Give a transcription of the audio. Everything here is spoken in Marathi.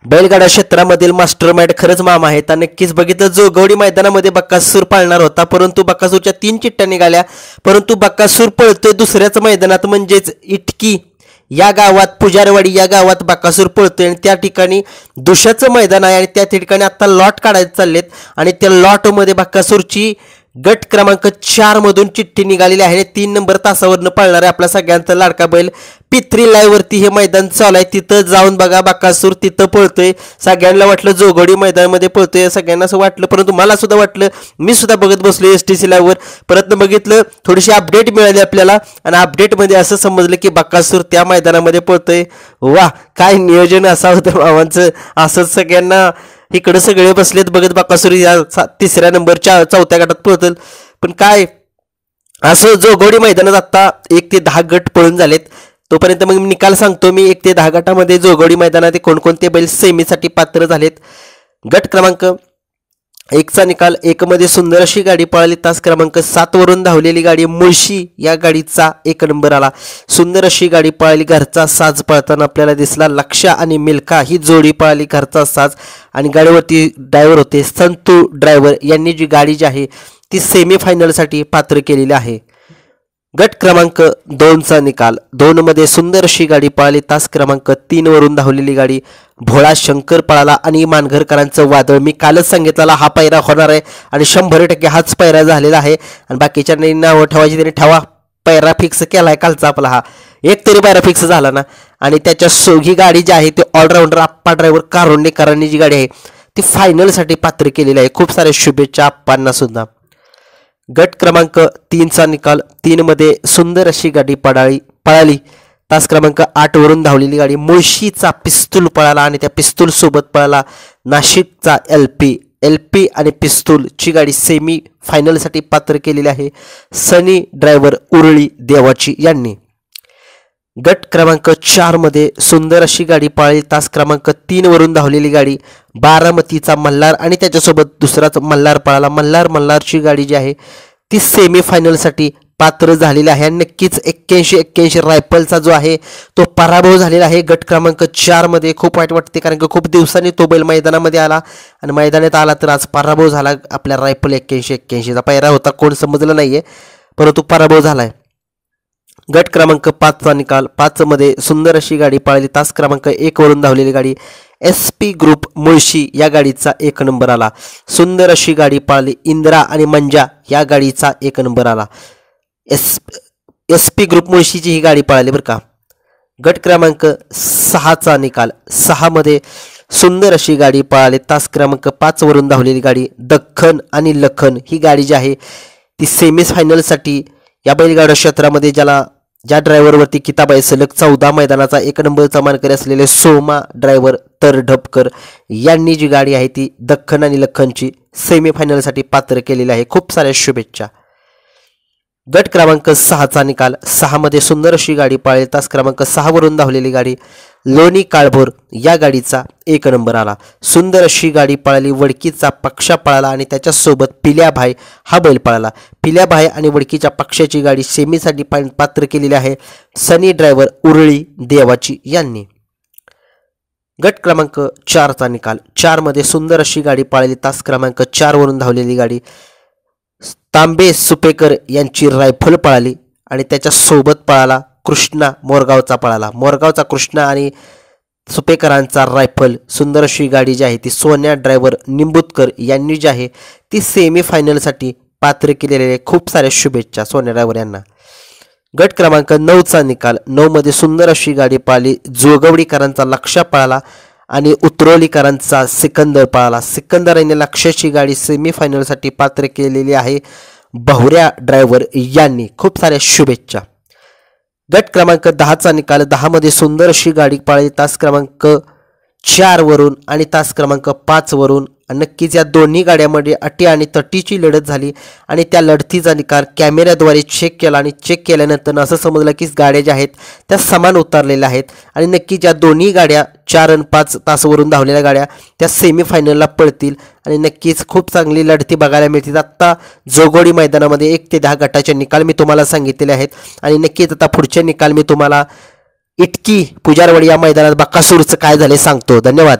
बैलगाडा क्षेत्रामधील मास्टरमाइंड खरंच मामा आहेत आणि नक्कीच बघितलं जोगवडी मैदानामध्ये बकासूर पाळणार होता, परंतु बकासूरच्या 3 चिठ्ठ्या निघाल्या, परंतु बकासूर पळतोय दुसऱ्याच मैदानात म्हणजेच इटकी या गावात, पुजारवाडी या गावात बकासूर पळतोय आणि त्या ठिकाणी दुशाचं मैदान आहे आणि त्या ठिकाणी आता लॉट काढायचे चाललेत आणि त्या लॉटमध्ये बकासूरची गट क्रमांक 4 मधून चिठ्ठी निघालेली आहे। 3 नंबर तासावरनं पळणार आहे आपला सगळ्यांचा लाडका बैल P3 लाईव्ह वरती हे मैदान चालू आहे, तिथं जाऊन बघा बकासूर तिथं पळतोय। सगळ्यांना वाटलं जोगवडी मैदानामध्ये पळतोय, सगळ्यांना असं वाटलं, परंतु मला सुद्धा वाटलं, मी सुद्धा बघत बसलो STC लाईव्ह वर, परत बघितलं थोडीशी अपडेट मिळाली आपल्याला आणि अपडेटमध्ये असं समजलं की बकासूर त्या मैदानामध्ये पळतोय। वाह, काय नियोजन असा होतं मामांचं, असंच सगळ्यांना इकडे सगळे बसलेत बघत बकासूर या 3ऱ्या नंबरच्या 4थ्या गटात पळतल। पण काय असं जोगवडी मैदानात आता 1 ते 10 गट पळून झालेत, तोपर्यंत मग निकाल सांगतो मी। 1 ते 10 गटामध्ये जोगवडी मैदानात कोणकोणते बैल सेमीसाठी पात्र झालेत। गट क्रमांक 1चा निकाल 1 मध्ये सुंदर अशी गाडी पळाली, तास क्रमांक 7 वरून धावलेली गाडी मुळशी या गाडीचा 1 नंबर आला। सुंदर अशी गाडी पळाली, घरचा साज पळताना आपल्याला दिसला। लक्षा आणि मिल्खा ही जोडी पळाली, घरचा साज, आणि गाडीवरती ड्रायव्हर होते संतू ड्रायव्हर यांनी जी गाडी जी आहे ती सेमीफायनलसाठी पात्र केलेली आहे। गट क्रमांक 2चा निकाल 2 मध्ये सुंदर अशी गाडी पळाली, तास क्रमांक 3 वरून धावलेली गाडी भोळा शंकर पळाला आणि मानघरकरांचं वादळ, मी कालच सांगितलेला हा पायरा होणार आहे आणि 100% हाच पायरा झालेला आहे आणि बाकीच्या नावं ठेवायची त्यांनी ठेवा, पायरा फिक्स केलाय कालचा आपला, हा एक तरी पायरा फिक्स झाला ना। आणि त्याच्या ही गाडी जी आहे ती ऑलराऊंडर आप्पा ड्रायव्हर कारुंडेकरांनी जी गाडी आहे ती फायनलसाठी पात्र केलेली आहे। खूप साऱ्या शुभेच्छा आप्पांना सुद्धा। गट क्रमांक 3चा निकाल 3 मध्ये सुंदर अशी गाडी पळाली, तास क्रमांक 8 वरून धावलेली गाडी मुळशीचा पिस्तूल पळाला आणि त्या पिस्तूल सोबत पळाला नाशिकचा LP आणि पिस्तूलची गाडी सेमी फायनलसाठी पात्र केलेली आहे सनी ड्रायव्हर उरळी देवाची यांनी। गट क्रमांक 4 मध्ये सुंदर अशी गाडी पळाली, तास क्रमांक 3 वरून धावलेली गाडी बारामतीचा मल्हार आणि त्याच्यासोबत दुसराच मल्हार पळाला। मल्हारची गाडी जी आहे ती सेमीफायनलसाठी पात्र झालेली आहे आणि नक्कीच 81 रायफलचा जो आहे तो पराभव झालेला आहे गट क्रमांक 4 मध्ये। खूप वाईट वाटते कारण की खूप दिवसांनी तो बैल मैदानामध्ये आला आणि मैदानात आला तर आज पराभव झाला आपल्या रायफल 81चा पायरा होता, कोण समजलं नाहीये, परंतु पराभव झालाय। गट क्रमांक 5चा निकाल 5 मध्ये सुंदर अशी गाडी पळाली, तास क्रमांक 1 वरून धावलेली गाडी SP ग्रुप मुळशी या गाडीचा 1 नंबर आला। सुंदर अशी गाडी पळाली, इंद्रा आणि मंजा या गाडीचा 1 नंबर आला। SP ग्रुप मुळशीची ही गाडी पळाली बरं का। गट क्रमांक 6चा निकाल 6 मध्ये सुंदर अशी गाडी पळाली, तास क्रमांक 5 वरून धावलेली गाडी दख्खन आणि लखन ही गाडी जी आहे ती सेमीफायनलसाठी या बैलगाडा क्षेत्रामध्ये ज्या ड्रायव्हरवरती किताब आहे सलग 14 मैदानाचा 1 नंबरचा मानकरी असलेले सोमा ड्रायव्हर तरढपकर यांनी जी गाडी आहे ती दख्खन आणि लखनची सेमीफायनलसाठी पात्र केलेली आहे। खूप साऱ्या शुभेच्छा। गट क्रमांक 6चा निकाल 6 मध्ये सुंदर अशी गाडी पळाली, तास क्रमांक 6 वरून धावलेली गाडी लोणी काळभोर या गाडीचा 1 नंबर आला। सुंदर अशी गाडी पळाली, वडकीचा पक्षा पळाला आणि त्याच्यासोबत पिल्याभाई हा बैल पळाला। पिल्याभाई आणि वडकीच्या पक्षाची गाडी सेमीसाठी पात्र केलेली आहे सनी ड्रायव्हर उरळी देवाची यांनी। गट क्रमांक 4चा निकाल 4 मध्ये सुंदर अशी गाडी पळाली, तास क्रमांक 4 वरून धावलेली गाडी तांबे सुपेकर यांची रायफल पळाली आणि त्याच्या सोबत पळाला कृष्णा मोरगावचा कृष्णा आणि सुपेकरांचा रायफल। सुंदर अशी गाडी जी आहे ती सोन्या ड्रायव्हर निंबूतकर यांनी जी आहे ती सेमीफायनलसाठी पात्र केलेली आहे। खूप साऱ्या शुभेच्छा सोन्या ड्रायव्हर यांना। गट क्रमांक 9चा निकाल 9 मध्ये सुंदर अशी गाडी पळाली, जोगवडीकरांचा लक्षा पळाला आणि उतरोलीकरांचा सिकंदर पळाला। सिकंदर यांनी लक्षाची गाडी सेमीफायनलसाठी पात्र केलेली आहे बहुऱ्या ड्रायव्हर यांनी। खूप साऱ्या शुभेच्छा। गट क्रमांक 10चा निकाल 10 मध्ये सुंदर अशी गाडी पळाली, तास क्रमांक 4 वरून आणि तास क्रमांक 5 वरून। नक्कीच या दोन्ही गाड्यांमध्ये अटी आणि तटीची लढत झाली आणि त्या लढतीचा निकाल कॅमेऱ्याद्वारे चेक केला आणि चेक केल्यानंतर असं समजलं की गाड्या ज्या आहेत त्या समान उतरलेल्या आहेत आणि नक्कीच या दोन्ही गाड्या 4 आणि 5 तासावरून धावलेल्या गाड्या त्या सेमीफायनलला पळतील आणि नक्कीच खूप चांगली लढती बघायला मिळतील। आत्ता जोगवडी मैदानामध्ये 1 ते 10 गटाचे निकाल मी तुम्हाला सांगितलेले आहेत आणि नक्कीच आता पुढचे निकाल मी तुम्हाला इटकी पुजारवाडी या मैदानात बकासूरचं काय झाले सांगतो। धन्यवाद।